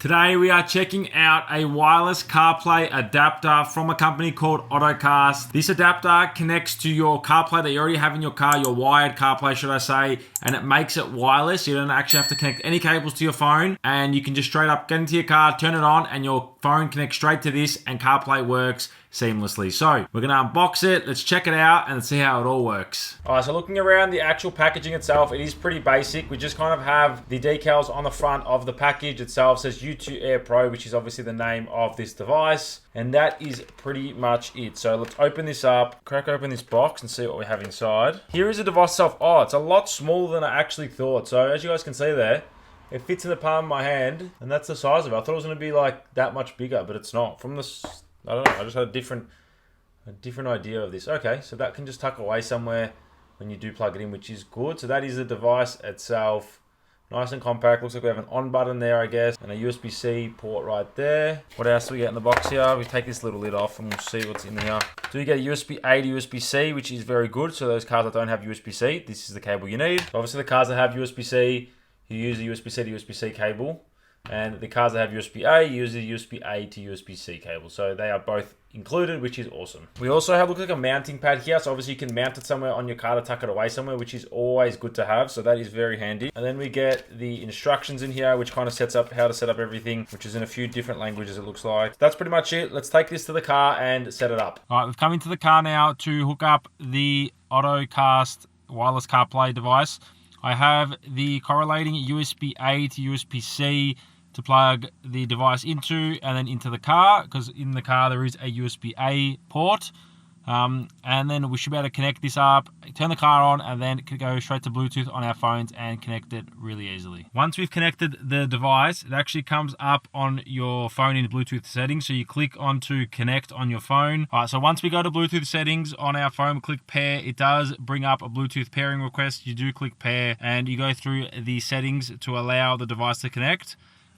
Today we are checking out a wireless CarPlay adapter from a company called Autocast. This adapter connects to your CarPlay that you already have in your car, your wired CarPlay should I say, and it makes it wireless. You don't actually have to connect any cables to your phone, and you can just straight up get into your car, turn it on, and your phone connects straight to this, and CarPlay works seamlessly. So we're gonna unbox it, let's check it out and see how it all works. All right, so looking around the actual packaging itself, it is pretty basic. We just kind of have the decals on the front of the package itself. It says U2 Air Pro, which is obviously the name of this device, and that is pretty much it. So let's open this up, crack open this box and see what we have inside. Here is the device itself. Oh, it's a lot smaller than I actually thought. So as you guys can see there, it fits in the palm of my hand, and that's the size of it. I thought it was going to be like that much bigger, but it's not. From this, I don't know, I just had a different idea of this. Okay, so that can just tuck away somewhere when you do plug it in, which is good. So that is the device itself. Nice and compact. Looks like we have an on button there, I guess, and a USB-C port right there. What else do we get in the box here? We take this little lid off and we'll see what's in here. So you get a USB-A to USB-C, which is very good. So those cars that don't have USB-C, this is the cable you need. Obviously the cars that have USB-C, you use the USB-C to USB-C cable. And the cars that have USB-A, you use the USB-A to USB-C cable. So they are both included, which is awesome. We also have, looks like a mounting pad here. So obviously you can mount it somewhere on your car to tuck it away somewhere, which is always good to have. So that is very handy. And then we get the instructions in here, which kind of sets up how to set up everything, which is in a few different languages, it looks like. That's pretty much it. Let's take this to the car and set it up. All right, we've come into the car now to hook up the Autocast wireless CarPlay device. I have the correlating USB-A to USB-C to plug the device into, and then into the car, because in the car there is a USB-A port. And then we should be able to connect this up, turn the car on, and then it could go straight to Bluetooth on our phones and connect it really easily. Once we've connected the device, it actually comes up on your phone in Bluetooth settings. So you click onto connect on your phone. All right, so once we go to Bluetooth settings on our phone, click pair, it does bring up a Bluetooth pairing request. You do click pair and you go through the settings to allow the device to connect.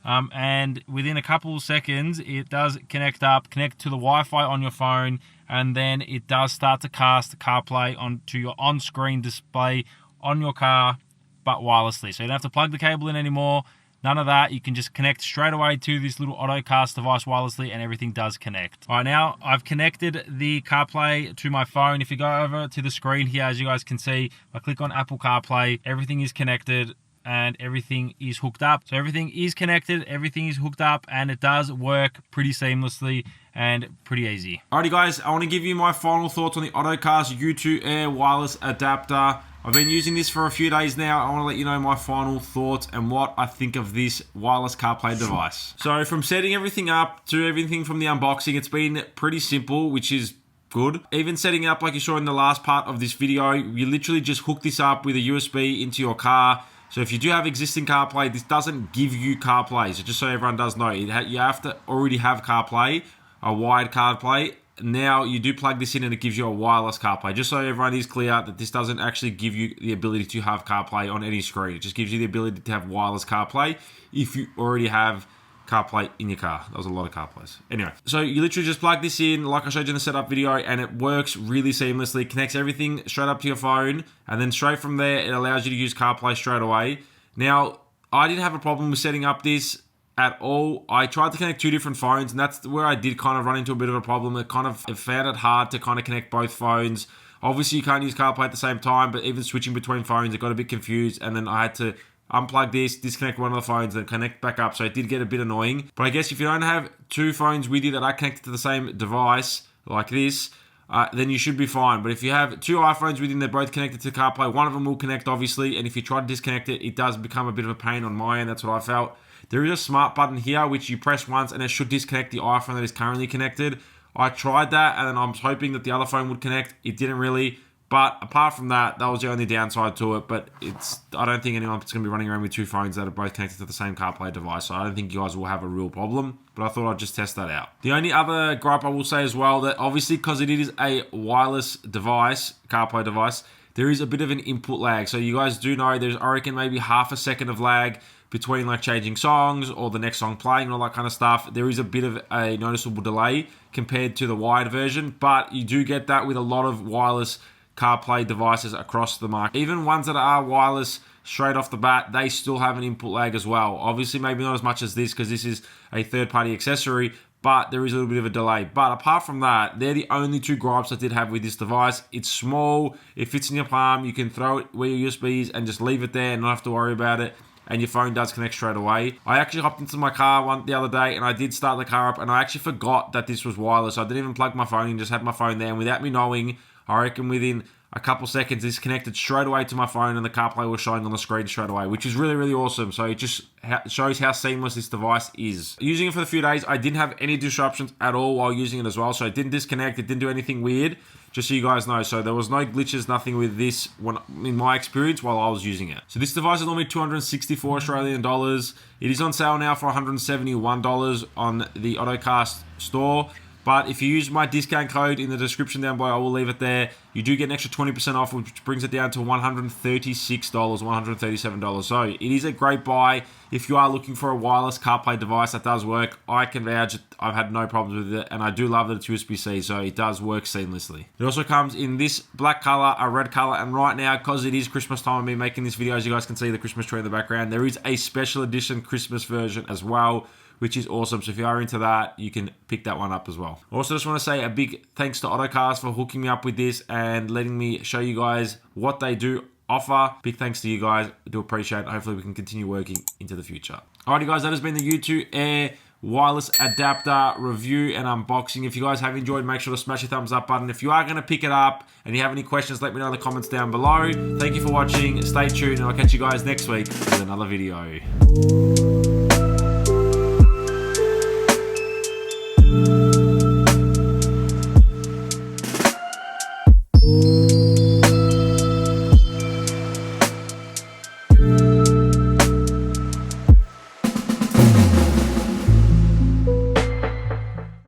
And within a couple of seconds, it does connect to the Wi-Fi on your phone, and then it does start to cast CarPlay onto your on-screen display on your car, but wirelessly. So you don't have to plug the cable in anymore. None of that. You can just connect straight away to this little Autocast device wirelessly, and everything does connect. All right, now I've connected the CarPlay to my phone. If you go over to the screen here, as you guys can see, I click on Apple CarPlay, everything is connected, and everything is hooked up. So everything is connected, everything is hooked up, and it does work pretty seamlessly and pretty easy. Alrighty guys, I want to give you my final thoughts on the Autocast U2 Air wireless adapter. I've been using this for a few days now. I want to let you know my final thoughts and what I think of this wireless CarPlay device. So from setting everything up to everything from the unboxing, it's been pretty simple, which is good. Even setting it up like you saw in the last part of this video, you literally just hook this up with a USB into your car. So if you do have existing CarPlay, this doesn't give you CarPlay. So just so everyone does know, you have to already have CarPlay, a wired CarPlay. Now you do plug this in and it gives you a wireless CarPlay. Just so everyone is clear that this doesn't actually give you the ability to have CarPlay on any screen. It just gives you the ability to have wireless CarPlay if you already have CarPlay in your car. That was a lot of CarPlays. Anyway, so you literally just plug this in like I showed you in the setup video, and it works really seamlessly. Connects everything straight up to your phone, and then straight from there it allows you to use CarPlay straight away. Now, I didn't have a problem with setting up this at all. I tried to connect two different phones, and that's where I did kind of run into a bit of a problem. It found it hard to kind of connect both phones. Obviously you can't use CarPlay at the same time, but even switching between phones, it got a bit confused, and then I had to unplug this, disconnect one of the phones, then connect back up. So it did get a bit annoying. But I guess if you don't have two phones with you that are connected to the same device, like this, then you should be fine. But if you have two iPhones with you and they're both connected to CarPlay, one of them will connect, obviously. And if you try to disconnect it, it does become a bit of a pain on my end. That's what I felt. There is a smart button here, which you press once, and it should disconnect the iPhone that is currently connected. I tried that, and then I was hoping that the other phone would connect. It didn't really. But apart from that, that was the only downside to it. But I don't think anyone's going to be running around with two phones that are both connected to the same CarPlay device. So I don't think you guys will have a real problem. But I thought I'd just test that out. The only other gripe I will say as well, that obviously because it is a wireless device, CarPlay device, there is a bit of an input lag. So you guys do know there's, I reckon, maybe half a second of lag between like changing songs or the next song playing and all that kind of stuff. There is a bit of a noticeable delay compared to the wired version. But you do get that with a lot of wireless CarPlay devices across the market. Even ones that are wireless straight off the bat, they still have an input lag as well. Obviously, maybe not as much as this because this is a third-party accessory, but there is a little bit of a delay. But apart from that, they're the only two gripes I did have with this device. It's small, it fits in your palm, you can throw it where your USB is and just leave it there and not have to worry about it. And your phone does connect straight away. I actually hopped into my car the other day and I did start the car up and I actually forgot that this was wireless. I didn't even plug my phone in, just had my phone there. And without me knowing, I reckon within a couple seconds, this connected straight away to my phone and the CarPlay was showing on the screen straight away, which is really, really awesome. So it just shows how seamless this device is. Using it for a few days, I didn't have any disruptions at all while using it as well. So it didn't disconnect, it didn't do anything weird, just so you guys know. So there was no glitches, nothing with this in my experience while I was using it. So this device is normally 264 Australian dollars. It is on sale now for $171 on the Autocast store. But if you use my discount code in the description down below, I will leave it there. You do get an extra 20% off, which brings it down to $136, $137. So it is a great buy if you are looking for a wireless CarPlay device that does work. I can vouch, I've had no problems with it, and I do love that it's USB-C, so it does work seamlessly. It also comes in this black color, a red color, and right now, because it is Christmas time and me making this video, as you guys can see the Christmas tree in the background, there is a special edition Christmas version as well, which is awesome. So if you are into that, you can pick that one up as well. Also, just want to say a big thanks to Autocast for hooking me up with this and letting me show you guys what they do offer. Big thanks to you guys. I do appreciate it. Hopefully we can continue working into the future. Alrighty guys, that has been the U2 Air wireless adapter review and unboxing. If you guys have enjoyed, make sure to smash the thumbs up button. If you are going to pick it up and you have any questions, let me know in the comments down below. Thank you for watching. Stay tuned and I'll catch you guys next week with another video.